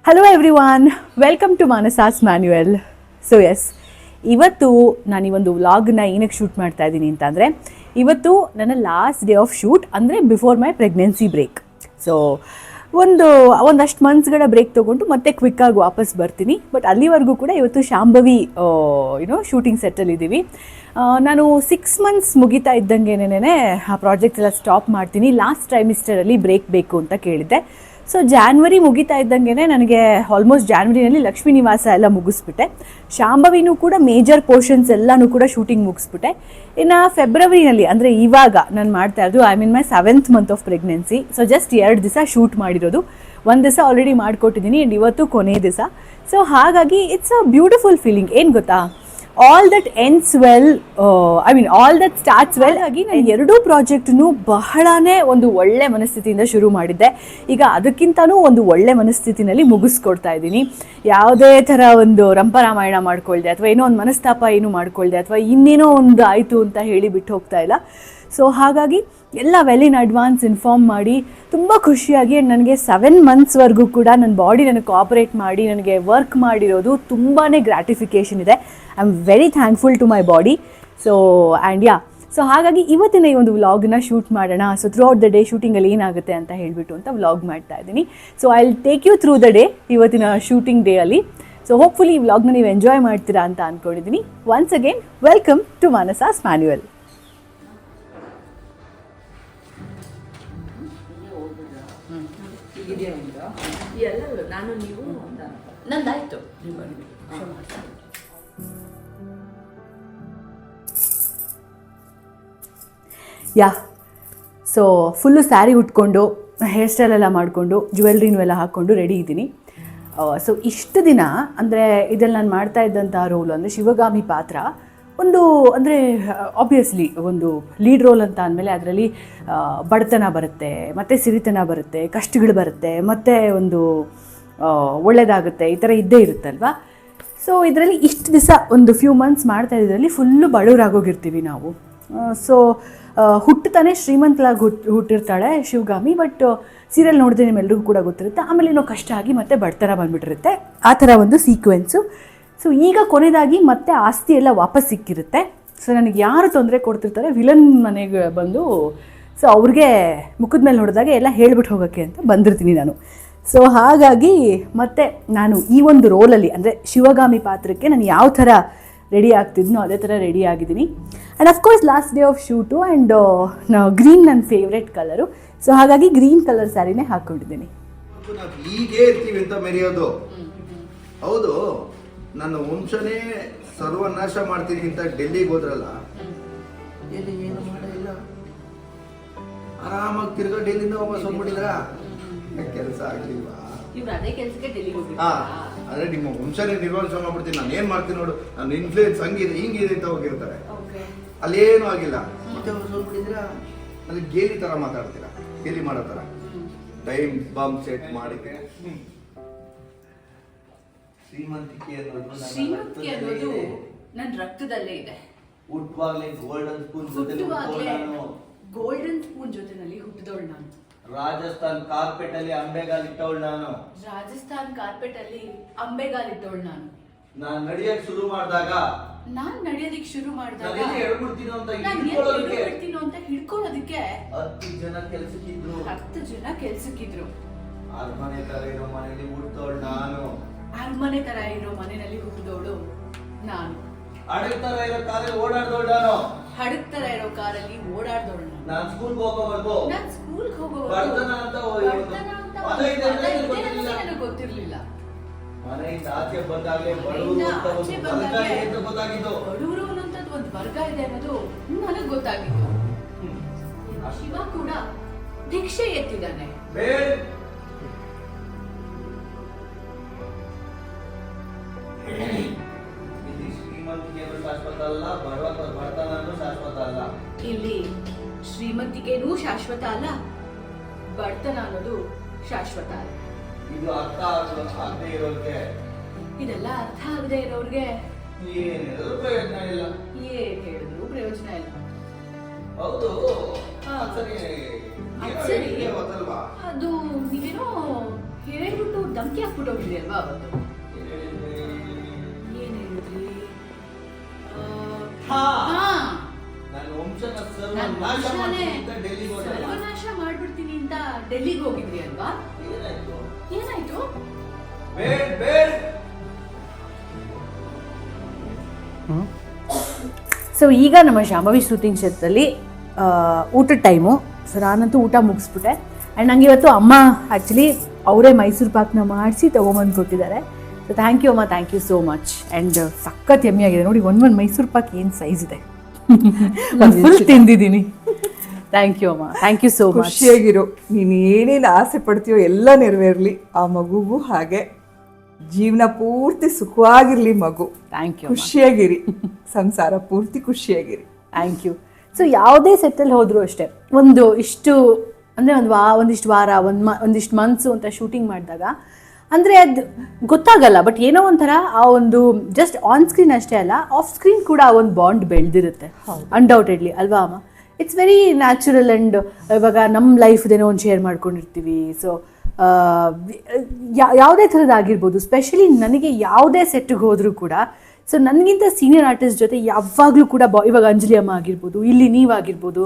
Hello everyone, welcome to Manasa's manual. So yes, ಇವತ್ತು ನಾನು ಈ ಒಂದು ವ್ಲಾಗ್ನ ಏನಕ್ಕೆ ಶೂಟ್ ಮಾಡ್ತಾ ಇದ್ದೀನಿ ಅಂತಂದರೆ, ಇವತ್ತು ನನ್ನ ಲಾಸ್ಟ್ ಡೇ ಆಫ್ ಶೂಟ್, ಅಂದರೆ before my pregnancy break. So ಒಂದಷ್ಟು ಮಂತ್ಸ್ಗಳ ಬ್ರೇಕ್ ತೊಗೊಂಡು ಮತ್ತೆ ಕ್ವಿಕ್ಕಾಗಿ ವಾಪಸ್ ಬರ್ತೀನಿ. ಬಟ್ ಅಲ್ಲಿವರೆಗೂ ಕೂಡ ಇವತ್ತು ಶಾಂಭವಿ ಶೂಟಿಂಗ್ ಸೆಟ್ಟಲ್ಲಿದ್ದೀವಿ. ನಾನು 6 ಮಂತ್ಸ್ ಮುಗಿತಾ ಇದ್ದಂಗೆನೇ ಆ ಪ್ರಾಜೆಕ್ಟ್ ಎಲ್ಲ ಸ್ಟಾಪ್ ಮಾಡ್ತೀನಿ. ಲಾಸ್ಟ್ ಟ್ರೈಮಿಸ್ಟರಲ್ಲಿ ಬ್ರೇಕ್ ಬೇಕು ಅಂತ ಕೇಳಿದ್ದೆ. ಸೊ ಜಾನ್ವರಿ ಮುಗಿತಾ ಇದ್ದಂಗೆ ನನಗೆ ಆಲ್ಮೋಸ್ಟ್ ಜಾನ್ವರಿನಲ್ಲಿ ಲಕ್ಷ್ಮೀ ನಿವಾಸ ಎಲ್ಲ ಮುಗಿಸ್ಬಿಟ್ಟೆ. ಶಾಂಭವಿನೂ ಕೂಡ ಮೇಜರ್ ಪೋರ್ಷನ್ಸ್ ಎಲ್ಲನೂ ಕೂಡ ಶೂಟಿಂಗ್ ಮುಗಿಸ್ಬಿಟ್ಟೆ. ಇನ್ನು ಫೆಬ್ರವರಿನಲ್ಲಿ, ಅಂದರೆ ಇವಾಗ ನಾನು ಮಾಡ್ತಾ ಇರೋದು I mean my 7th month of pregnancy. So just 2 ದಿವಸ ಶೂಟ್ ಮಾಡಿರೋದು, 1 ದಿವಸ ಆಲ್ರೆಡಿ ಮಾಡಿಕೊಟ್ಟಿದ್ದೀನಿ ಆ್ಯಂಡ್ ಇವತ್ತು ಕೊನೆ ದಿವಸ. ಸೊ ಹಾಗಾಗಿ ಇಟ್ಸ್ ಅ ಬ್ಯೂಟಿಫುಲ್ ಫೀಲಿಂಗ್. ಏನು ಗೊತ್ತಾ, all that ends well, all that starts well. ಹಾಗಾಗಿ ನಾನು 2 ಪ್ರಾಜೆಕ್ಟ್ನು ಬಹಳನೇ ಒಂದು ಒಳ್ಳೆ ಮನಸ್ಥಿತಿಯಿಂದ ಶುರು ಮಾಡಿದ್ದೆ. ಈಗ ಅದಕ್ಕಿಂತನೂ ಒಂದು ಒಳ್ಳೆ ಮನಸ್ಥಿತಿನಲ್ಲಿ ಮುಗಿಸ್ಕೊಡ್ತಾ ಇದ್ದೀನಿ. ಯಾವುದೇ ಥರ ಒಂದು ರಂಪರಾಮಾಯಣ ಮಾಡ್ಕೊಳ್ದೆ ಅಥವಾ ಏನೋ ಒಂದು ಮನಸ್ತಾಪ ಏನು ಮಾಡ್ಕೊಳ್ದೆ ಅಥವಾ ಇನ್ನೇನೋ ಒಂದು ಆಯಿತು ಅಂತ ಹೇಳಿ ಬಿಟ್ಟು ಹೋಗ್ತಾ ಇಲ್ಲ. ಸೊ ಹಾಗಾಗಿ ಎಲ್ಲ ವೆಲ್ ಇನ್ ಅಡ್ವಾನ್ಸ್ ಇನ್ಫಾರ್ಮ್ ಮಾಡಿ ತುಂಬ ಖುಷಿಯಾಗಿ, ನನಗೆ 7 ಮಂತ್ಸ್ವರೆಗೂ ಕೂಡ ನನ್ನ ಬಾಡಿ ನನಗೆ ಕೋಆಪರೇಟ್ ಮಾಡಿ ನನಗೆ ವರ್ಕ್ ಮಾಡಿರೋದು ತುಂಬಾ ಗ್ರ್ಯಾಟಿಫಿಕೇಷನ್ ಇದೆ. I am very thankful to my body. So and so ಹಾಗಾಗಿ ಇವತ್ತಿನ ಈ ಒಂದು ವ್ಲಾಗ್ನ ಶೂಟ್ ಮಾಡೋಣ. So throughout the day ಶೂಟಿಂಗಲ್ಲಿ ಏನಾಗುತ್ತೆ ಅಂತ ಹೇಳಿಬಿಟ್ಟು ಅಂತ ವ್ಲಾಗ್ ಮಾಡ್ತಾ ಇದ್ದೀನಿ. So I will take you through the day, ಇವತ್ತಿನ ಶೂಟಿಂಗ್ ಡೇ ಅಲ್ಲಿ. ಸೊ ಹೋಪ್ಫುಲಿ ಈ ವ್ಲಾಗ್ನ ನೀವು ಎಂಜಾಯ್ ಮಾಡ್ತೀರಾ ಅಂತ ಅಂದ್ಕೊಂಡಿದ್ದೀನಿ. Once again welcome to Manasa's manual. ನಾನು ನೀವು ನಂದಾಯ್ತು. ಸೊ ಫುಲ್ಲು ಸ್ಯಾರಿ ಉಟ್ಕೊಂಡು ಹೇರ್ ಸ್ಟೈಲ್ ಎಲ್ಲ ಮಾಡಿಕೊಂಡು ಜ್ಯುವೆಲ್ರಿನೂ ಎಲ್ಲ ಹಾಕ್ಕೊಂಡು ರೆಡಿ ಇದ್ದೀನಿ. ಸೊ ಇಷ್ಟು ದಿನ ಅಂದರೆ ಇದರಲ್ಲಿ ನಾನು ಮಾಡ್ತಾ ಇದ್ದಂಥ ರೋಲು ಅಂದರೆ ಶಿವಗಾಮಿ ಪಾತ್ರ ಒಂದು, ಅಂದರೆ ಆಬ್ವಿಯಸ್ಲಿ ಒಂದು ಲೀಡ್ ರೋಲ್ ಅಂತ ಅಂದಮೇಲೆ ಅದರಲ್ಲಿ ಬಡತನ ಬರುತ್ತೆ, ಮತ್ತು ಸಿರಿತನ ಬರುತ್ತೆ, ಕಷ್ಟಗಳು ಬರುತ್ತೆ, ಮತ್ತು ಒಂದು ಒಳ್ಳೆಯದಾಗುತ್ತೆ, ಈ ಥರ ಇದ್ದೇ ಇರುತ್ತಲ್ವ. ಸೊ ಇದರಲ್ಲಿ ಇಷ್ಟು ದಿವಸ ಒಂದು ಫ್ಯೂ ಮಂತ್ಸ್ ಮಾಡ್ತಾ ಇದ್ರಲ್ಲಿ ಫುಲ್ಲು ಬಡವರಾಗೋಗಿರ್ತೀವಿ ನಾವು. ಸೊ ಹುಟ್ಟುತ್ತಾನೆ ಶ್ರೀಮಂತಲಾಗಿ ಹುಟ್ಟಿರ್ತಾಳೆ ಶಿವಗಾಮಿ. ಬಟ್ ಸೀರಿಯಲ್ ನೋಡಿದ್ರೆ ನಿಮ್ಮೆಲ್ರಿಗೂ ಕೂಡ ಗೊತ್ತಿರುತ್ತೆ, ಆಮೇಲೆ ಏನೋ ಕಷ್ಟ ಆಗಿ ಮತ್ತೆ ಬಡತನ ಬಂದುಬಿಟ್ಟಿರುತ್ತೆ. ಆ ಥರ ಒಂದು ಸೀಕ್ವೆನ್ಸು. ಸೊ ಈಗ ಕೊನೆಯದಾಗಿ ಮತ್ತೆ ಆಸ್ತಿ ಎಲ್ಲ ವಾಪಸ್ ಸಿಕ್ಕಿರುತ್ತೆ. ಸೊ ನನಗೆ ಯಾರು ತೊಂದರೆ ಕೊಡ್ತಿರ್ತಾರೆ, ವಿಲನ್ ಮನೆಗೆ ಬಂದು ಸೊ ಅವ್ರಿಗೆ ಮುಖದ ಮೇಲೆ ಹೊಡೆದಾಗ ಎಲ್ಲ ಹೇಳ್ಬಿಟ್ಟು ಹೋಗೋಕ್ಕೆ ಅಂತ ಬಂದಿರ್ತೀನಿ ನಾನು. ಸೊ ಹಾಗಾಗಿ ಮತ್ತೆ ನಾನು ಈ ಒಂದು ರೋಲಲ್ಲಿ, ಅಂದರೆ ಶಿವಗಾಮಿ ಪಾತ್ರಕ್ಕೆ ನಾನು ಯಾವ ಥರ ರೆಡಿ ಆಗ್ತಿದ್ನೋ ಅದೇ ಥರ ರೆಡಿ ಆಗಿದ್ದೀನಿ. And of course last day of shoot and green ನನ್ನ ಫೇವ್ರೆಟ್ ಕಲರು. ಸೊ ಹಾಗಾಗಿ ಗ್ರೀನ್ ಕಲರ್ ಸ್ಯಾರಿನೇ ಹಾಕ್ಕೊಂಡಿದ್ದೀನಿ. ಹೀಗೆ ಇರ್ತೀವಿ ಅಂತ ಮೆರೆಯೋದು ಹೌದು. ನನ್ನ ವಂಶನೇ ಸರ್ವನಾಶ ಮಾಡ್ತೀನಿ ಅಂತ ಡೆಲ್ಲಿಗೆ ಹೋದ್ರಲ್ಲ, ಎಲ್ಲಿ ಏನು ಮಾಡಿಲ್ಲ, ಆರಾಮಾಗಿ ತಿರ್ಗಾ ಡೆಲ್ಲಿಂದ ವಾಪಸ್ ಹೋಗ್ಬಿಟ್ಟಿದ್ರ, ಕೆಲಸ ಆಗ್ಲಿಲ್ವಾ? ಅಂದ್ರೆ ನಿಮ್ಮ ವಂಶನೇ ನಿರ್ವಹಣೆ ಮಾಡ್ಬಿಡ್ತೀನಿ, ನಾನು ಏನ್ ಮಾಡ್ತೀನಿ ನೋಡು, ನನ್ನ ಇನ್ಫ್ಲೂಯೆನ್ಸ್ ಹಂಗಿದೆ ಹಿಂಗಿದೆ ಅಂತ ಹೋಗಿರ್ತಾರೆ. ಅಲ್ಲೇನು ಆಗಿಲ್ಲ, ಮತ್ತೆ ಹೋಗ್ಬಿಟ್ಟಿದ್ರ ಅಲ್ಲಿ ಗೇಲಿ ತರ ಮಾತಾಡ್ತೀರಾ, ಗೇಲಿ ಮಾಡೋ ತರ ಟೈಮ್ ಬಾಂಬ್ ಸೆಟ್ ಮಾಡಿ. ಶ್ರೀಮಂತಿಕೆ ಅನ್ನೋದು ನನ್ನ ರಕ್ತದಲ್ಲೇ ಇದೆ. ಹುಟ್ಟುವಾಗಲೇ ಗೋಲ್ಡನ್ ಸ್ಪೂನ್ ಜೊತೆನಲ್ಲಿ ಹುಟ್ಟಿದವಳು ನಾನು. ರಾಜಸ್ಥಾನ್ ಕಾರ್ಪೆಟ್ ಅಲ್ಲಿ ಅಂಬೆಗಾಲ್ ಇಟ್ಟವಳು ನಾನು. ನಾನು ನಡೆಯಕ್ ಶುರು ಮಾಡಿದಾಗ, ನಡೆಯೋದಿಕ್ ಶುರು ಮಾಡಿದಾಗ ಹೇಳ್ಬಿಡ್ತೀನೋ ಅಂತ ಹಿಡ್ಕೊಳ್ಳೋದಕ್ಕೆ 10 ಜನ ಕೆಲ್ಸಕ್ಕಿದ್ರು. ಅರಮನೆ ತರ ಇರೋ ಮನೆಯಲ್ಲಿ ಹುಟ್ಟವಳು ನಾನು. ಅರಮನೆ ತರ ಇರೋ ಮನೆಯಲ್ಲಿ ಹುಟ್ಟಿದವಳು ನಾನು. ಹಡಗ್ ತರ ಇರೋ ಕಾರಲ್ಲಿ ಓಡಾಡ್ದವಳು ನಾನು. ಹಡಗ್ ತರ ಇರೋ ಕಾರಲ್ಲಿ ಓಡಾಡ್ದವಳು ನಾನು. ಸ್ಕೂಲ್ಗೆ ಹೋಗೋವರೆಗೂ ನನಗೆ ಗೊತ್ತಿರ್ಲಿಲ್ಲ. ಮನೆಯಿಂದ ಆಚೆ ಬಂದಾಗಲೇ ಬಡವರು ಗೊತ್ತಾಗಿದ್ದು, ಬಡವರು ಅನ್ನೋಂಥದ್ದು ಒಂದು ವರ್ಗ ಇದೆ ಅನ್ನೋದು ನನಗೆ ಗೊತ್ತಾಗಿತ್ತು. ಶಿವ ಕೂಡ ಭಿಕ್ಷೆ ಎತ್ತಿದ್ದಾನೆ. ಶಾಶ್ವತ ಅಲ್ಲ, ಬಡತನೂ ಶಾಶ್ವತ ಅಲ್ಲ. ಇಲ್ಲಿ ಶ್ರೀಮಂತಿಕೆನೂ ಶಾಶ್ವತ ಅಲ್ಲ, ಬಡತನ ಅನ್ನೋದು ಶಾಶ್ವತ ಅಲ್ಲ. ಇದು ಅರ್ಥ ಆಗದೆ ಇರೋರಿಗೆ, ಇದೆಲ್ಲ ಅರ್ಥ ಆಗದೆ ಇರೋರಿಗೆ ಏನ್ ಹೇಳಿದ್ರು ಪ್ರಯೋಜನ ಇಲ್ಲ. ಹೌದು. ಅದು ನೀವೇನೋ ಹೇಳ್ಬಿಟ್ಟು ಧಮ್ಕಿ ಹಾಕ್ಬಿಟ್ಟೋಗಿದ್ರಿ ಅಲ್ವಾ ಅವತ್ತು? ಏನ್ ಹೇಳಿದ್ರಿ? ಹಾ. ಹಾ. ನನ್ನ ವಂಶನ ನಾನ್ ಸರ್ವನಾಶ ವಂಶನೇ ಮಾಡ್ತೀನಿ ಅಂತ ಡೆಲ್ಲಿಗೆ ಹೋದಲ್ಲ. ಸರ್ವನಾಶ ಮಾಡ್ಬಿಡ್ತೀನಿ ಅಂತ ಡೆಲ್ಲಿಗೆ ಹೋಗಿದ್ರಿ ಅಲ್ವಾ? ಏನಾಯ್ತು? ಏನಾಯ್ತು? ಬೇಡ. ಸೊ ಈಗ ನಮ್ಮ ಶಾಂಭವಿ ಶೂಟಿಂಗ್ ಕ್ಷೇತ್ರದಲ್ಲಿ ಊಟದ ಟೈಮು. ಸೊ ನಾನಂತೂ ಊಟ ಮುಗಿಸ್ಬಿಟ್ಟೆ. ಆ್ಯಂಡ್ ನಂಗೆ ಇವತ್ತು ಅಮ್ಮ ಆ್ಯಕ್ಚುಲಿ ಅವರೇ ಮೈಸೂರು ಪಾಕ್ನ ಮಾಡಿಸಿ ತೊಗೊಂಬಂದು ಕೊಟ್ಟಿದ್ದಾರೆ. ಸೊ ಥ್ಯಾಂಕ್ ಯು ಅಮ್ಮ, thank you so much. And ಸಖತ್ ಯಮ್ಮಿ ಆಗಿದೆ ನೋಡಿ. ಒಂದು ಮೈಸೂರು ಪಾಕ್ ಏನು ಸೈಜ್ ಇದೆ, ಫುಲ್ ತಿಂದಿದ್ದೀನಿ. ಥ್ಯಾಂಕ್ ಯು ಅಮ್ಮ, ಥ್ಯಾಂಕ್ ಯು ಸೋ ಮಚ್. ಖುಷಿಯಾಗಿರು. ನೀನು ಏನೇನು ಆಸೆ ಪಡ್ತೀಯೋ ಎಲ್ಲ ನೆರವೇರಲಿ. ಆ ಮಗುಗೂ ಹಾಗೆ ಜೀವನ ಪೂರ್ತಿ ಸುಖವಾಗಿರ್ಲಿ ಮಗು. ಥ್ಯಾಂಕ್ ಯು, ಖುಷಿಯಾಗಿರಿ, ಸಂಸಾರ ಪೂರ್ತಿ ಖುಷಿಯಾಗಿರಿ. Thank you. ಸೊ ಯಾವುದೇ ಸೆಟ್ಟಲ್ಲಿ ಹೋದರೂ ಅಷ್ಟೇ, ಒಂದು ಇಷ್ಟು ಅಂದರೆ ಒಂದಿಷ್ಟು ವಾರ ಒಂದಿಷ್ಟು ಮಂತ್ಸು ಅಂತ ಶೂಟಿಂಗ್ ಮಾಡಿದಾಗ ಅಂದರೆ ಅದು ಗೊತ್ತಾಗಲ್ಲ. ಬಟ್ ಏನೋ ಒಂಥರ ಆ ಒಂದು ಜಸ್ಟ್ ಆನ್ ಸ್ಕ್ರೀನ್ ಅಷ್ಟೇ ಅಲ್ಲ, ಆಫ್ ಸ್ಕ್ರೀನ್ ಕೂಡ ಆ ಒಂದು ಬಾಂಡ್ ಬೆಳೆದಿರುತ್ತೆ ಅನ್ಡೌಟೆಡ್ಲಿ, ಅಲ್ವಾ ಅಮ್ಮ? It's very natural. ಆ್ಯಂಡ್ ಇವಾಗ ನಮ್ಮ ಲೈಫ್ದೇನೋ ಒಂದು ಶೇರ್ ಮಾಡ್ಕೊಂಡಿರ್ತೀವಿ. ಸೊ ಯಾವುದೇ ಥರದ್ದಾಗಿರ್ಬೋದು, ಸ್ಪೆಷಲಿ ನನಗೆ ಯಾವುದೇ ಸೆಟ್ಟಿಗೆ ಹೋದರೂ ಕೂಡ ಸೊ ನನಗಿಂತ ಸೀನಿಯರ್ ಆರ್ಟಿಸ್ಟ್ ಜೊತೆ ಯಾವಾಗಲೂ ಕೂಡ ಇವಾಗ ಅಂಜಲಿ ಅಮ್ಮ ಆಗಿರ್ಬೋದು, ಇಲ್ಲಿ ನೀವಾಗಿರ್ಬೋದು.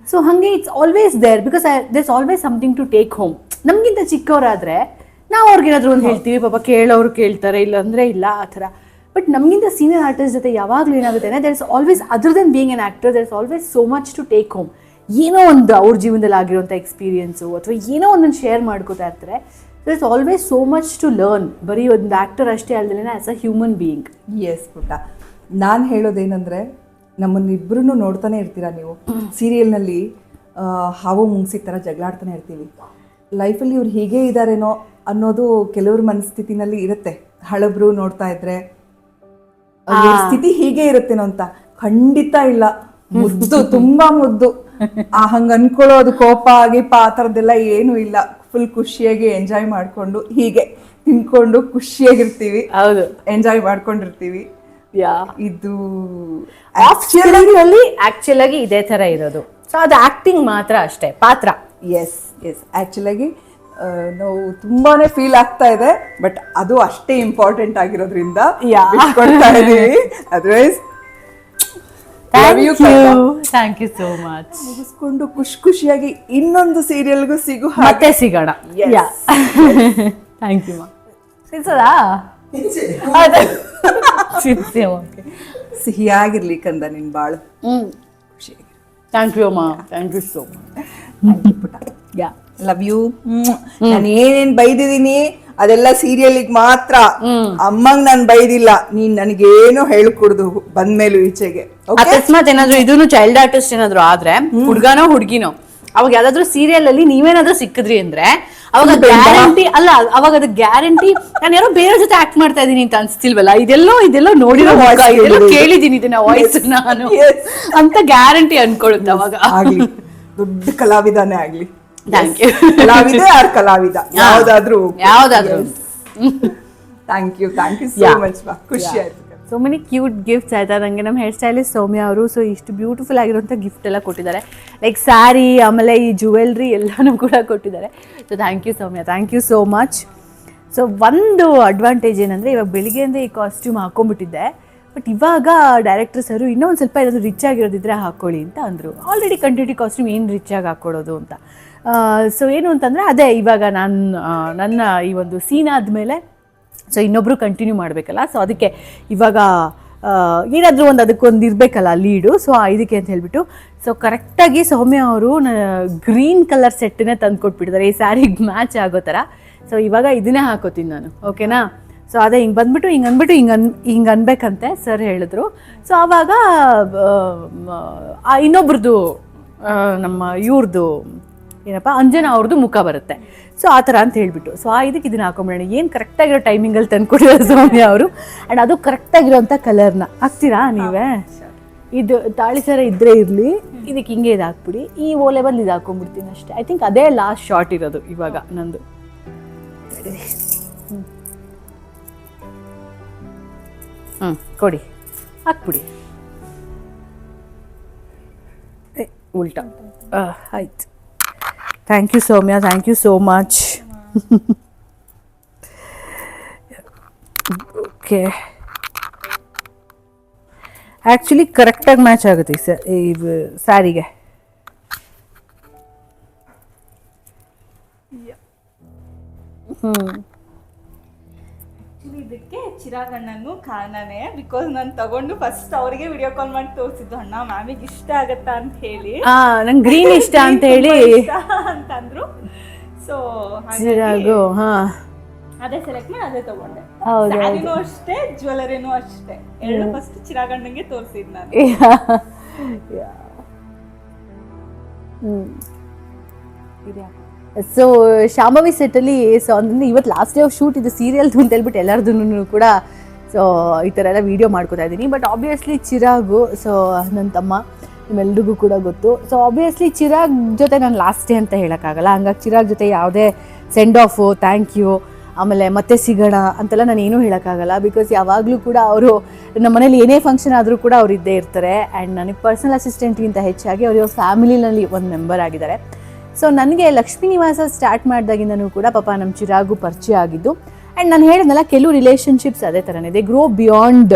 ಸೊ ಹಾಗೆ it's always there because there's always something to take home. ನಮಗಿಂತ ಚಿಕ್ಕವರಾದರೆ ನಾವು ಅವ್ರಿಗೇನಾದರೂ ಒಂದು ಹೇಳ್ತೀವಿ, ಪಾಪ ಕೇಳೋರು ಕೇಳ್ತಾರೆ, ಇಲ್ಲಾಂದರೆ ಇಲ್ಲ, ಆ ಥರ. ಬಟ್ ನಮಗಿಂತ ಸೀನಿಯರ್ ಆರ್ಟಿಸ್ಟ್ ಜೊತೆ ಯಾವಾಗಲೂ ಏನಾಗುತ್ತೆ ಅಂದರೆ there is always, other than being an actor, there is always so much to take home. ಏನೋ ಒಂದು ಅವ್ರ ಜೀವನದಲ್ಲಿ ಆಗಿರುವಂಥ ಎಕ್ಸ್ಪೀರಿಯನ್ಸು ಅಥವಾ ಏನೋ ಒಂದನ್ನು ಶೇರ್ ಮಾಡ್ಕೋತಾ ಇರ್ತಾರೆ. There is always so much to learn. ಬರೀ ಒಂದು ಆ್ಯಕ್ಟರ್ ಅಷ್ಟೇ ಅಲ್ಲದೆ as a human being. Yes ಪುಟ್ಟ, ನಾನು ಹೇಳೋದೇನೆಂದರೆ ನಮ್ಮನ್ನಿಬ್ಬರೂ ನೋಡ್ತಾನೆ ಇರ್ತೀರಾ ನೀವು. ಸೀರಿಯಲ್ನಲ್ಲಿ ಹಾವು ಮುಂಗ್ಸಿ ಥರ ಜಗಳಾಡ್ತಾನೆ ಇರ್ತೀವಿ. ಲೈಫಲ್ಲಿ ಇವ್ರು ಹೀಗೆ ಇದ್ದಾರೇನೋ ಅನ್ನೋದು ಕೆಲವ್ರ ಮನಸ್ಥಿತಿನಲ್ಲಿ ಇರುತ್ತೆ. ಹಳಬ್ರು ನೋಡ್ತಾ ಇದ್ರೆ ಇವ್ರ ಸ್ಥಿತಿ ಹೀಗೆ ಇರುತ್ತೇನೋ ಅಂತ. ಖಂಡಿತ ಇಲ್ಲ, ಮುದ್ದು, ತುಂಬಾ ಮುದ್ದು. ಹಂಗ ಅನ್ಕೊಳ್ಳೋದು ಕೋಪ ಗೀಪ ಆ ಥರದ್ದೆಲ್ಲ ಏನೂ ಇಲ್ಲ. ಫುಲ್ ಖುಷಿಯಾಗಿ ಎಂಜಾಯ್ ಮಾಡಿಕೊಂಡು ಹೀಗೆ ತಿನ್ಕೊಂಡು ಖುಷಿಯಾಗಿರ್ತೀವಿ. ಹೌದು, ಎಂಜಾಯ್ ಮಾಡ್ಕೊಂಡಿರ್ತೀವಿ. ಇದು ಆಕ್ಚುಲ್ ಆಗಿ ಇದೇ ತರ ಇರೋದು. ಸೊ ಅದು ಆಕ್ಟಿಂಗ್ ಮಾತ್ರ ಅಷ್ಟೇ, ಪಾತ್ರ. ಎಸ್ ಆಕ್ಚುಲಾಗಿ ನಾವು ತುಂಬಾನೇ ಫೀಲ್ ಆಗ್ತಾ ಇದೆ. ಬಟ್ ಅದು ಅಷ್ಟೇ ಇಂಪಾರ್ಟೆಂಟ್ ಆಗಿರೋದ್ರಿಂದ ಬಿಟ್ಕೊಡ್ತಾ ಇದೀವಿ. Otherwise thank you so much. ಮುಗಿಸ್ಕೊಂಡು ಖುಷಿಯಾಗಿ ಇನ್ನೊಂದು ಸೀರಿಯಲ್ಗೂ ಮತ್ತೆ ಸಿಗೋಣ. Thank you. ಸಿಗ್ತದಾ? ಸಿಹಿಯಾಗಿರ್ಲಿ ಕಂದ ನಿನ್ ಬಾಳು. ಖುಷಿಯಾಗಿ. ಥ್ಯಾಂಕ್ ಯು ಅಮ್ಮ, thank you so much. Love you. ನಾನು ಏನೇನ್ ಬೈದಿದೀನಿ ಅದೆಲ್ಲ ಸೀರಿಯಲ್ಗೆ ಮಾತ್ರ. ಅಮ್ಮಂಗ್ ನಾನು ಬೈದಿಲ್ಲ. ನೀನ್ ನನಗೇನು ಹೇಳ್ಕೊಡ್ದು ಬಂದ್ಮೇಲೂ ಈಚೆಗೆ. ಅಕಸ್ಮಾತ್ ಏನಾದ್ರು ಇದನ್ನು ಚೈಲ್ಡ್ ಆರ್ಟಿಸ್ಟ್ ಏನಾದ್ರು ಆದ್ರೆ, ಹುಡ್ಗಾನೋ ಹುಡ್ಗಿನೋ, ಅವಾಗ ಯಾವ್ದಾದ್ರು ಸೀರಿಯಲ್ ಅಲ್ಲಿ ನೀವೇನಾದ್ರೂ ಸಿಕ್ಕಿದ್ರಿ ಅಂದ್ರೆ ಅವಾಗ ಗ್ಯಾರಂಟಿ ಅಲ್ಲ, ಅವಾಗ ಅದು ಗ್ಯಾರಂಟಿ ನಾನು ಯಾರೋ ಬೇರೆ ಜೊತೆ ಆಕ್ಟ್ ಮಾಡ್ತಾ ಇದೀನಿ ಅಂತ ಅನ್ಸ್ತಿಲ್ವಲ್ಲ, ಇದೆಲ್ಲೋ ನೋಡಿರೋ ಕೇಳಿದೀನಿ ಇದನ್ನ ವಾಯ್ಸ್ ನಾನು ಅಂತ ಗ್ಯಾರಂಟಿ ಅನ್ಕೊಳ್ಳುತ್ತೆ ಅವಾಗ. ಆಗ್ಲಿ, ದೊಡ್ಡ ಕಲಾವಿದಾನೇ ಆಗ್ಲಿ. Thank you. ಕಲಾವಿದ ಆರ್ ಕಲಾವಿದ ಯಾವ್ದಾದ್ರು. Thank you so much. ಖುಷಿ ಆಯ್ತು. ಸೊ ಮೆನಿ ಕ್ಯೂಟ್ ಗಿಫ್ಟ್ಸ್ ಆಯ್ತಾ ನನಗೆ. ನಮ್ಮ ಹೇರ್ ಸ್ಟೈಲಿಸ್ಟ್ ಸೌಮ್ಯ ಅವರು ಸೊ ಇಷ್ಟು ಬ್ಯೂಟಿಫುಲ್ ಆಗಿರುವಂಥ ಗಿಫ್ಟ್ ಎಲ್ಲ ಕೊಟ್ಟಿದ್ದಾರೆ. ಲೈಕ್ ಸ್ಯಾರಿ, ಆಮೇಲೆ ಈ ಜುವೆಲ್ರಿ ಎಲ್ಲನೂ ಕೂಡ ಕೊಟ್ಟಿದ್ದಾರೆ. So thank you Soumya, thank you so much. So ಒಂದು ಅಡ್ವಾಂಟೇಜ್ ಏನಂದರೆ, ಇವಾಗ ಬೆಳಿಗ್ಗೆಯಿಂದ ಈ ಕಾಸ್ಟ್ಯೂಮ್ ಹಾಕೊಂಡ್ಬಿಟ್ಟಿದ್ದೆ. ಬಟ್ ಇವಾಗ ಡೈರೆಕ್ಟರ್ ಸರು ಇನ್ನೂ ಒಂದು ಸ್ವಲ್ಪ ಏನಾದರೂ ರಿಚ್ ಆಗಿರೋದಿದ್ರೆ ಹಾಕ್ಕೊಳ್ಳಿ ಅಂತ ಅಂದರು. ಆಲ್ರೆಡಿ ಕಂಟಿನ್ಯೂಟಿ ಕಾಸ್ಟ್ಯೂಮ್ ಏನು ರಿಚ್ ಆಗಿ ಹಾಕ್ಕೊಳ್ಳೋದು ಅಂತ. ಸೊ ಏನು ಅಂತಂದರೆ ಅದೇ ಇವಾಗ ನನ್ನ ಈ ಒಂದು ಸೀನ್ ಆದಮೇಲೆ ಸೊ ಇನ್ನೊಬ್ಬರು ಕಂಟಿನ್ಯೂ ಮಾಡಬೇಕಲ್ಲ. ಸೊ ಅದಕ್ಕೆ ಇವಾಗ ಏನಾದರೂ ಅದಕ್ಕೊಂದು ಇರಬೇಕಲ್ಲ ಲೀಡು. ಸೊ ಇದಕ್ಕೆ ಅಂತ ಹೇಳಿಬಿಟ್ಟು ಸೊ ಕರೆಕ್ಟಾಗಿ ಸೌಮ್ಯ ಅವರು ಗ್ರೀನ್ ಕಲರ್ ಸೆಟ್ಟನ್ನೇ ತಂದು ಕೊಟ್ಬಿಟ್ಟಿದ್ದಾರೆ, ಈ ಸ್ಯಾರಿಗೆ ಮ್ಯಾಚ್ ಆಗೋ ಥರ. ಸೊ ಇವಾಗ ಇದನ್ನೇ ಹಾಕೋತೀನಿ ನಾನು, ಓಕೆನಾ? ಸೊ ಅದೇ ಹಿಂಗೆ ಬಂದ್ಬಿಟ್ಟು ಹಿಂಗೆ ಅನ್ಬೇಕಂತೆ ಸರ್ ಹೇಳಿದ್ರು. ಸೊ ಆವಾಗ ಇನ್ನೊಬ್ರದ್ದು ನಮ್ಮ ಇವ್ರದ್ದು ಏನಪ್ಪ ಅಂಜನಾ ಅವ್ರದ್ದು ಮುಖ ಬರುತ್ತೆ. ಸೊ ಆ ಥರ ಅಂತ ಹೇಳಿಬಿಟ್ಟು ಸೊ ಇದಕ್ಕೆ ಇದನ್ನ ಹಾಕೊಂಬಿಡೋಣ. ಏನು ಕರೆಕ್ಟಾಗಿರೋ ಟೈಮಿಂಗಲ್ಲಿ ತಂದ್ಕೊಟ್ಟಿರೋ ಸೌಮ್ಯ ಅವರು. ಆ್ಯಂಡ್ ಅದು ಕರೆಕ್ಟಾಗಿರೋಂಥ ಕಲರ್ನ ಹಾಕ್ತೀರಾ ನೀವೇ? ಇದು ತಾಳಿ ಸರ ಇದ್ದರೆ ಇರಲಿ, ಇದಕ್ಕೆ ಹಿಂಗೆ ಇದು ಹಾಕ್ಬಿಡಿ. ಈ ಓಲೆ ಬಂದು ಇದು ಹಾಕೊಂಡ್ಬಿಡ್ತೀನಿ ಅಷ್ಟೇ. ಐ ಥಿಂಕ್ ಅದೇ ಲಾಸ್ಟ್ ಶಾರ್ಟ್ ಇರೋದು ಇವಾಗ ನಂದು. ಕೊಡಿ, ಹಾಕ್ಬಿಡಿ. ಉಲ್ಟಾ ಆಯ್ತು. Thank you Soumya, thank you so much. Okay, actually ಕರೆಕ್ಟಾಗಿ ಮ್ಯಾಚ್ ಆಗುತ್ತೆ ಈ ಸ್ಯಾರಿಗೆ. ಇದಕ್ಕೆ ಚಿರಾಗಣ್ಣನು ಕಾರಣನೇ, ಬಿಕಾಸ್ ನಾನು ತಗೊಂಡು ಫಸ್ಟ್ ಅವರಿಗೆ ವಿಡಿಯೋ ಕಾಲ್ ಮಾಡಿ ತೋರಿಸಿದ್ದು, ಅಣ್ಣ ಮ್ಯಾಮಿಗೆ ಇಷ್ಟ ಆಗತ್ತಾ ಅಂತ ಹೇಳಿ. ನಂಗೆ ಗ್ರೀನ್ ಇಷ್ಟ ಅಂತ ಹೇಳಿ ಅಂತಂದ್ರು. ಸೊ ಚಿರಾಗು. ಹಾಂ, ಅದೇ ಸೆಲೆಕ್ಟ್ ಮಾಡಿ ಅದೇ ತಗೊಂಡೆ. ಹೌದು, ಸ್ಯಾರಿನೂ ಅಷ್ಟೇ, ಜ್ಯುವೆಲರಿನೂ ಅಷ್ಟೇ, ಎರಡು ಫಸ್ಟ್ ಚಿರಾಗಣ್ಣಂಗೆ ತೋರಿಸಿದ್ ನಾನು. ಸೊ ಶಾಂಭವಿ ಸೆಟ್ಟಲ್ಲಿ ಸೊ ಅಂದರೆ ಇವತ್ತು ಲಾಸ್ಟ್ ಡೇ ಆಫ್ ಶೂಟ್ ಇದು ಸೀರಿಯಲ್ದು ಅಂತ ಹೇಳ್ಬಿಟ್ಟು ಎಲ್ಲರದೂ ಕೂಡ ಸೊ ಈ ಥರ ಎಲ್ಲ ವೀಡಿಯೋ ಮಾಡ್ಕೋತಾ ಇದ್ದೀನಿ. ಬಟ್ ಆಬ್ವಿಯಸ್ಲಿ ಚಿರಾಗು, ಸೊ ನನ್ನ ತಮ್ಮ, ನಿಮ್ಮೆಲ್ರಿಗೂ ಕೂಡ ಗೊತ್ತು. ಸೊ ಆಬ್ವಿಯಸ್ಲಿ ಚಿರಾಗ್ ಜೊತೆ ನಾನು ಲಾಸ್ಟ್ ಡೇ ಅಂತ ಹೇಳೋಕ್ಕಾಗಲ್ಲ. ಹಂಗಾಗಿ ಚಿರಾಗ್ ಜೊತೆ ಯಾವುದೇ ಸೆಂಡ್ ಆಫು, ಥ್ಯಾಂಕ್ ಯು, ಆಮೇಲೆ ಮತ್ತೆ ಸಿಗೋಣ ಅಂತೆಲ್ಲ ನಾನು ಏನೂ ಹೇಳೋಕ್ಕಾಗಲ್ಲ. ಬಿಕಾಸ್ ಯಾವಾಗಲೂ ಕೂಡ ಅವರು ನಮ್ಮ ಮನೇಲಿ ಏನೇ ಫಂಕ್ಷನ್ ಆದರೂ ಕೂಡ ಅವ್ರು ಇದ್ದೇ ಇರ್ತಾರೆ. ಆ್ಯಂಡ್ ನನಗೆ ಪರ್ಸನಲ್ ಅಸಿಸ್ಟೆಂಟ್ಗಿಂತ ಹೆಚ್ಚಾಗಿ ಅವರು ಫ್ಯಾಮಿಲಿನಲ್ಲಿ ಒಂದು ಮೆಂಬರ್ ಆಗಿದ್ದಾರೆ. ಸೊ ನನಗೆ ಲಕ್ಷ್ಮೀ ನಿವಾಸ ಸ್ಟಾರ್ಟ್ ಮಾಡಿದಾಗಿಂದನೂ ಕೂಡ ಪಾಪ ನಮ್ಮ ಚಿರಾಗು ಪರಿಚಯ ಆಗಿದ್ದು. ಆ್ಯಂಡ್ ನಾನು ಹೇಳಿದ್ನಲ್ಲ, ಕೆಲವು ರಿಲೇಷನ್ಶಿಪ್ಸ್ ಅದೇ ಥರನೇ ಇದೆ, ಗ್ರೋ ಬಿಯಾಂಡ್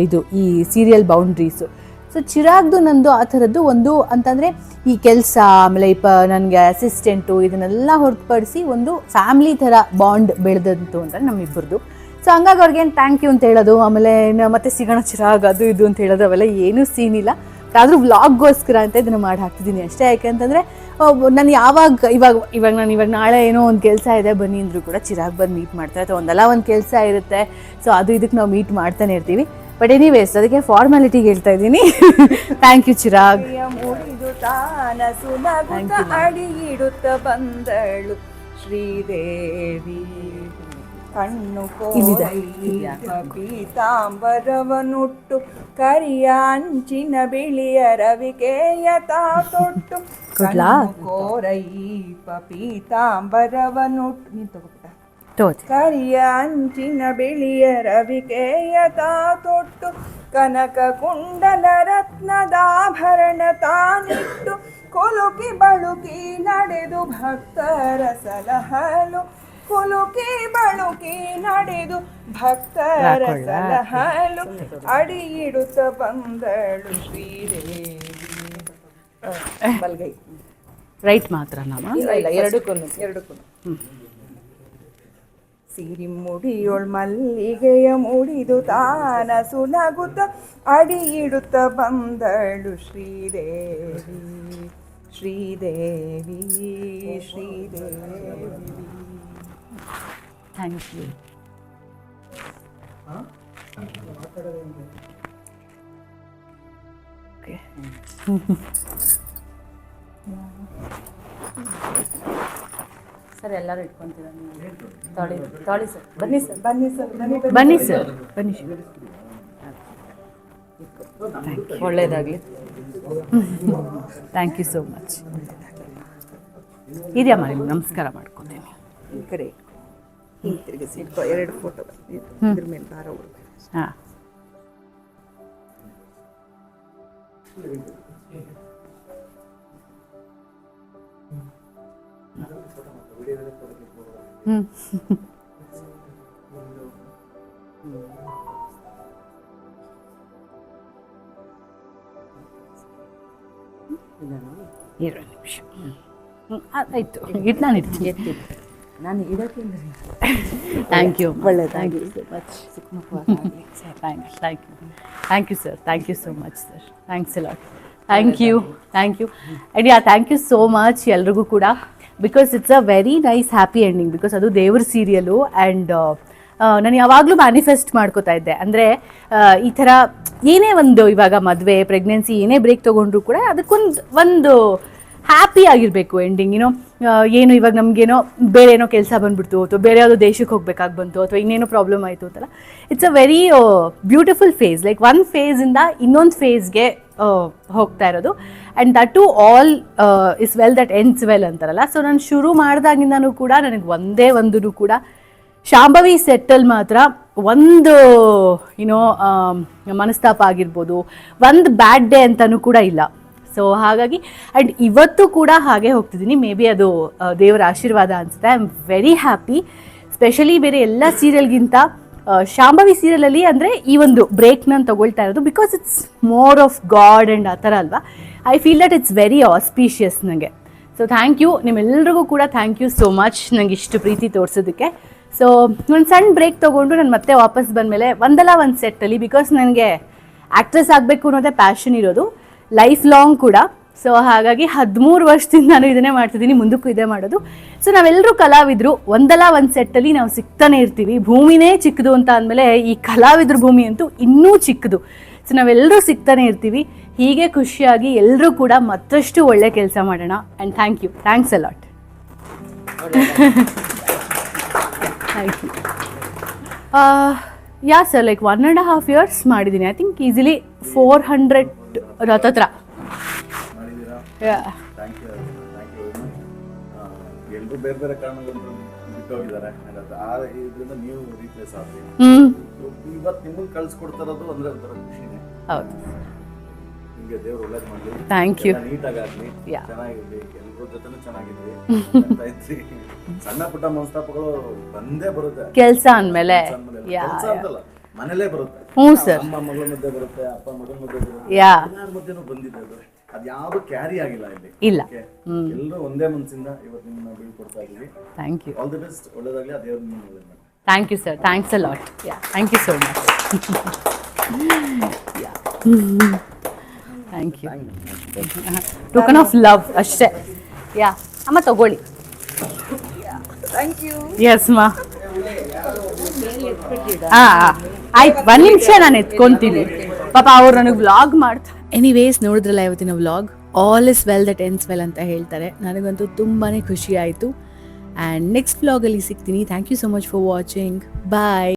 ಇದು ಈ ಸೀರಿಯಲ್ ಬೌಂಡ್ರೀಸು. ಸೊ ಚಿರಾಗ್ದು ನಂದು ಆ ಥರದ್ದು ಒಂದು ಅಂತಂದರೆ ಈ ಕೆಲಸ, ಆಮೇಲೆ ನನಗೆ ಅಸಿಸ್ಟೆಂಟು, ಇದನ್ನೆಲ್ಲ ಹೊರತುಪಡಿಸಿ ಒಂದು ಫ್ಯಾಮಿಲಿ ಥರ ಬಾಂಡ್ ಬೆಳೆದಂತು ಅಂತ ನಮ್ಮಿಬ್ಬರದು. ಸೊ ಹಂಗಾಗಿ ಅವ್ರಿಗೇನು ಥ್ಯಾಂಕ್ ಯು ಅಂತ ಹೇಳೋದು, ಆಮೇಲೆ ಮತ್ತೆ ಸಿಗೋಣ ಚಿರಾಗ್ ಅದು ಇದು ಅಂತ ಹೇಳೋದು ಅವೆಲ್ಲ ಏನೂ ಸೀನಿಲ್ಲ. ಆದರೂ ವ್ಲಾಗ್ಗೋಸ್ಕರ ಅಂತ ಇದನ್ನು ಮಾಡಿ ಹಾಕ್ತಿದ್ದೀನಿ ಅಷ್ಟೇ. ಯಾಕೆಂತಂದರೆ ನಾನು ಇವಾಗ ನಾಳೆ ಏನೋ ಒಂದು ಕೆಲಸ ಇದೆ ಬನ್ನಿ ಅಂದರೂ ಕೂಡ ಚಿರಾಗ್ ಬಂದು ಮೀಟ್ ಮಾಡ್ತಾರೆ, ಅಥವಾ ಒಂದಲ್ಲ ಒಂದು ಕೆಲಸ ಇರುತ್ತೆ. ಸೊ ಅದು ಇದಕ್ಕೆ ನಾವು ಮೀಟ್ ಮಾಡ್ತಾನೆ ಇರ್ತೀವಿ. ಬಟ್ ಎನಿವೇಸ್ ಅದಕ್ಕೆ ಫಾರ್ಮಾಲಿಟಿಗೆ ಹೇಳ್ತಾ ಇದ್ದೀನಿ. Thank you Chirag. ಮುಡಿದು ತಾನಸುನಗುತ್ತ ಅಡಿಯಿಡುತ್ತ ಬಂದಳು ಶ್ರೀದೇವಿ, ಕಣ್ಣು ಪೀತಾಂಬರವನುಟ್ಟು ಕರಿಯ ಅಂಚಿನ ಬಿಳಿಯ ರವಿಕೆಯ ತಾತೊಟ್ಟು, ಕೋರೈಪ ಪೀತಾಂಬರವನುಟ್ಟು, ನೀನು ತಗೋಬಿಟ್ಟ, ಕರಿಯ ಅಂಚಿನ ಬಿಳಿಯ ರವಿಕೆಯ ತಾತೊಟ್ಟು, ಕನಕ ಕುಂಡಲ ರತ್ನದಾಭರಣ ತಾನಿಟ್ಟು, ಕುಲುಕಿ ಬಳುಕಿ ನಡೆದು ಭಕ್ತರ ಸಲಹಲು, ಕುಲುಕಿ ಬಳುಕಿ ನಡೆದು ಭಕ್ತರ ಸಲಹಲು, ಅಡಿಯಿಡುತ್ತ ಬಂದಳು ಶ್ರೀದೇವಿ. ಬಲ್ಗೈ ರೈಟ್ ಮಾತ್ರ ನಮ್ಮ ಎರಡಕ್ಕೂ ಸಿರಿ ಮುಡಿಯೊಳ್ ಮಲ್ಲಿಗೆಯ ಮುಡಿದು ತಾನ ಸುನಗುತ್ತ ಅಡಿಯಿಡುತ್ತ ಬಂದಳು Sridevi, Sridevi, Sridevi. Thank you. Okay, sir ಎಲ್ಲರೂ ಇಟ್ಕೊತೀರ ನೀವು? ತಾಳಿ ಸರ್, ಬನ್ನಿ ಸರ್, ಬನ್ನಿ ಸರ್, ಬನ್ನಿ ಸರ್, ಬನ್ನಿ. ಒಳ್ಳೆಯದಾಗಲಿ. Thank you so much. ಇದೆಯಮ್ಮ, ನಿಮ್ಗೆ ನಮಸ್ಕಾರ ಮಾಡ್ಕೊತೀನಿ. ಈ ಕಡೆ ಹಿಂತಿರುಗಿಸಿ ಇಟ್ಕೊ, ಎರಡು ಫೋಟೋ ಇದ್ರ ಮೇಲೆ ಭಾರ ಉಳ್ಬೇಕು. ಹಾಂ, ಎರಡು ನಿಮಿಷ ಆಯಿತು. ಇದು ನಾನು ಇರ್ತೀನಿ. ನಾನು ಇಡೋಕ್ಕೆ ಥ್ಯಾಂಕ್ ಯು. ಒಳ್ಳೆಯದು. Thank you so much. Thank you sir, thank you so much sir. Thanks a lot. Thank you. And thank you so much ಎಲ್ರಿಗೂ ಕೂಡ. Because it's a very nice happy ending. Because ಅದು ದೇವ್ರ serial. And ನಾನು ಯಾವಾಗಲೂ manifest ಮಾಡ್ಕೋತಾ ಇದ್ದೆ. ಅಂದರೆ ಈ ಥರ ಏನೇ ಒಂದು ಇವಾಗ ಮದುವೆ, ಪ್ರೆಗ್ನೆನ್ಸಿ ಏನೇ ಬ್ರೇಕ್ ತೊಗೊಂಡ್ರು ಕೂಡ ಅದಕ್ಕೊಂದು ಹ್ಯಾಪಿ ಆಗಿರಬೇಕು ಎಂಡಿಂಗ್. ಏನು ಇವಾಗ ನಮಗೇನೋ ಬೇರೆ ಏನೋ ಕೆಲಸ ಬಂದುಬಿಡ್ತು, ಅಥವಾ ಬೇರೆ ಯಾವುದೋ ದೇಶಕ್ಕೆ ಹೋಗ್ಬೇಕಾಗಿ ಬಂತು, ಅಥವಾ ಇನ್ನೇನೋ ಪ್ರಾಬ್ಲಮ್ ಆಯಿತು ಅಂತಲ್ಲ. It's a very beautiful phase. Like ಒಂದು ಫೇಸಿಂದ ಇನ್ನೊಂದು ಫೇಸ್ಗೆ ಹೋಗ್ತಾ ಇರೋದು. And that too all is well that ends well ಅಂತಾರಲ್ಲ. ಸೊ ನಾನು ಶುರು ಮಾಡಿದಾಗಿಂದನೂ ಕೂಡ ನನಗೆ ಒಂದೂ ಕೂಡ ಶಾಂಭವಿ ಸೆಟ್ಟಲ್ಲಿ ಮಾತ್ರ ಒಂದು ಮನಸ್ತಾಪ ಆಗಿರ್ಬೋದು, ಒಂದು ಬ್ಯಾಡ್ ಡೇ ಅಂತಲೂ ಕೂಡ ಇಲ್ಲ. ಸೊ ಹಾಗಾಗಿ ಆ್ಯಂಡ್ ಇವತ್ತು ಕೂಡ ಹಾಗೆ ಹೋಗ್ತಿದ್ದೀನಿ. ಮೇ ಬಿ ಅದು ದೇವರ ಆಶೀರ್ವಾದ ಅನಿಸುತ್ತೆ. I am very happy. Specially ಬೇರೆ ಎಲ್ಲ ಸೀರಿಯಲ್ಗಿಂತ ಶಾಂಭವಿ ಸೀರಿಯಲಲ್ಲಿ ಅಂದರೆ ಈ ಒಂದು ಬ್ರೇಕ್ ನಾನು ತಗೊಳ್ತಾ ಇರೋದು because it's more of god and ಆ ಥರ ಅಲ್ವಾ. I feel that it's very auspicious ನನಗೆ. ಸೊ ಥ್ಯಾಂಕ್ ಯು, ನಿಮ್ಮೆಲ್ಲರಿಗೂ ಕೂಡ ಥ್ಯಾಂಕ್ ಯು ಸೋ ಮಚ್ ನನಗೆ ಇಷ್ಟು ಪ್ರೀತಿ ತೋರಿಸೋದಕ್ಕೆ. ಸೊ ಒಂದು ಸಣ್ಣ ಬ್ರೇಕ್ ತೊಗೊಂಡು ನಾನು ಮತ್ತೆ ವಾಪಸ್ ಬಂದಮೇಲೆ ಒಂದಲ್ಲ ಒಂದು ಸೆಟ್ಟಲ್ಲಿ, ಬಿಕಾಸ್ ನನಗೆ ಆ್ಯಕ್ಟ್ರೆಸ್ ಆಗಬೇಕು ಅನ್ನೋದೇ ಪ್ಯಾಷನ್ ಇರೋದು, ಲೈಫ್ ಲಾಂಗ್ ಕೂಡ. ಸೊ ಹಾಗಾಗಿ 13 ವರ್ಷದಿಂದ ನಾನು ಇದನ್ನೇ ಮಾಡ್ತಿದ್ದೀನಿ, ಮುಂದಕ್ಕೂ ಇದೇ ಮಾಡೋದು. ಸೊ ನಾವೆಲ್ಲರೂ ಕಲಾವಿದರು, ಒಂದಲ್ಲ ಒಂದು ಸೆಟ್ಟಲ್ಲಿ ನಾವು ಸಿಗ್ತಾನೆ ಇರ್ತೀವಿ. ಭೂಮಿನೇ ಚಿಕ್ಕದು ಅಂತ ಅಂದಮೇಲೆ ಈ ಕಲಾವಿದ್ರ ಭೂಮಿ ಅಂತೂ ಇನ್ನೂ ಚಿಕ್ಕದು. ಸೊ ನಾವೆಲ್ಲರೂ ಸಿಗ್ತಾನೆ ಇರ್ತೀವಿ. ಹೀಗೆ ಖುಷಿಯಾಗಿ ಎಲ್ಲರೂ ಕೂಡ ಮತ್ತಷ್ಟು ಒಳ್ಳೆ ಕೆಲಸ ಮಾಡೋಣ. And thank you, thanks a lot. Thank you. Yeah sir, like 1.5 years ಮಾಡಿದ್ದೀನಿ. ಐ ಥಿಂಕ್ ಈಸಿಲಿ 400 ಹತ್ತತ್ರ. ಥ್ಯಾಂಕ್ ಯು ಎಲ್ಲರೂ ಬೇರೆ ಬೇರೆ ಕಾರಣಗಳು ಬಿಟ್ಟೋಗಿದ್ದಾರೆ. ಆ ಇದರಿಂದ ನೀವು ರೀಪ್ಲೇಸ್ ಆದ್ರಿ. ಇವತ್ತು ನಿಮಗೆ ಕಳ್ಸಿಕೊಡ್ತಾರದು ಅಂದ್ರೆ ಒಂಥರ ಖುಷಿನೇ. ಹೌದು, ನಿಮಗೆ ದೇವ್ರು ಒಳ್ಳೇದು ಮಾಡಲಿ. Thank you. ನೀಟಾಗಿ ಆಗಲಿ, Yeah. ಚೆನ್ನಾಗಿರ್ಲಿ, ಎಲ್ಲರ ಜೊತೆನೂ ಚೆನ್ನಾಗಿದ್ರಿ. ಸಣ್ಣ ಪುಟ್ಟ ಮನಸ್ತಾಪಗಳು ಬಂದೇ ಬರುತ್ತೆ ಕೆಲಸ ಅಂದಮೇಲೆ. ಕೆಲಸ ಅಂತಲ್ಲ, ಮನೇಲೇ ಬರುತ್ತೆ. ಹ್ಞೂ ಸರ್. ಅಮ್ಮ ಮಗಳ ಮಧ್ಯೆ ಬರುತ್ತೆ, ಅಪ್ಪ ಮಗಳ ಮಧ್ಯೆ ಬರುತ್ತೆ, ಯಾ, ಎಲ್ಲರ ಮಧ್ಯೆನೂ ಬಂದಿದೆ ಅದು. ಅದು ಯಾವುದು ಕ್ಯಾರಿ ಆಗಿಲ್ಲ ಇಲ್ಲಿ. ಇಲ್ಲ. ಎಲ್ಲರೂ ಒಂದೇ ಮನಸ್ಸಿಂದ ಇವತ್ತು ನಿಮ್ಮನ್ನ ಬೀಳ್ಕೊಡ್ತಾ ಇದೀವಿ. Thank you. All the best, ಒಳ್ಳೇದಾಗಲಿ. ಆ ದೇವ್ರು ನಿಮ್ಮನ್ನ ಒಳ್ಳೇದು ಮಾಡಿ. Thank you sir, thanks a lot. Yeah, thank you so much. Thank you. Token of love ಅಷ್ಟೇ. ಯಾ ಅಮ್ಮ ತಗೊಳ್ಳಿ. Thank you. ಎಸ್ ಮಾ. ಹಾಂ ಆಯ್ತು, 1 ನಿಮಿಷ ನಾನು ಎತ್ಕೊಂತೀನಿ. ಪಾಪ ಅವ್ರು ನನಗೆ ವ್ಲಾಗ್ ಮಾಡ್ತಾರೆ. ಎನಿವೇಸ್, ನೋಡಿದ್ರಲ್ಲ ಇವತ್ತಿನ vlog. All is well that ends well ಅಂತ ಹೇಳ್ತಾರೆ. ನನಗಂತೂ ತುಂಬಾ ಖುಷಿ ಆಯಿತು. ಆ್ಯಂಡ್ ನೆಕ್ಸ್ಟ್ ವ್ಲಾಗಲ್ಲಿ ಸಿಗ್ತೀನಿ. Thank you so much for watching. Bye.